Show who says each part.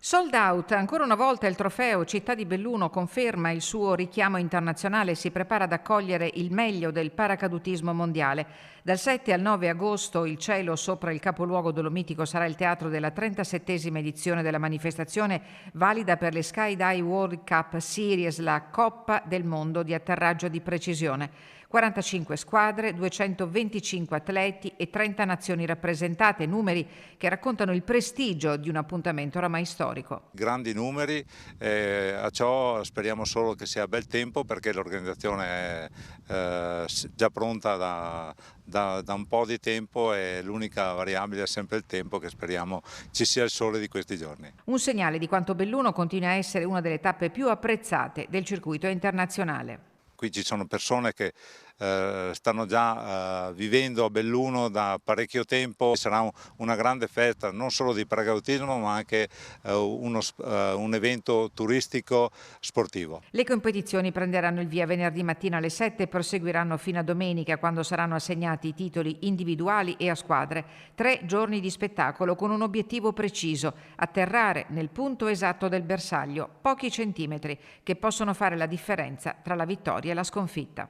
Speaker 1: Sold out, ancora una volta il trofeo Città di Belluno conferma il suo richiamo internazionale e si prepara ad accogliere il meglio del paracadutismo mondiale. Dal 7 al 9 agosto il cielo sopra il capoluogo dolomitico sarà il teatro della 37esima edizione della manifestazione valida per le Skydive World Cup Series, la Coppa del Mondo di atterraggio di precisione. 45 squadre, 225 atleti e 30 nazioni rappresentate, numeri che raccontano il prestigio di un appuntamento oramai storico.
Speaker 2: Grandi numeri, a ciò speriamo solo che sia bel tempo perché l'organizzazione è già pronta da un po' di tempo e l'unica variabile è sempre il tempo, che speriamo ci sia il sole di questi giorni.
Speaker 1: Un segnale di quanto Belluno continua a essere una delle tappe più apprezzate del circuito internazionale.
Speaker 2: Qui ci sono persone che stanno già vivendo a Belluno da parecchio tempo. Sarà una grande festa non solo di paracadutismo ma anche un evento turistico sportivo.
Speaker 1: Le competizioni prenderanno il via venerdì mattina alle 7 e proseguiranno fino a domenica, quando saranno assegnati i titoli individuali e a squadre. 3 giorni di spettacolo con un obiettivo preciso: atterrare nel punto esatto del bersaglio, pochi centimetri, che possono fare la differenza tra la vittoria e la sconfitta.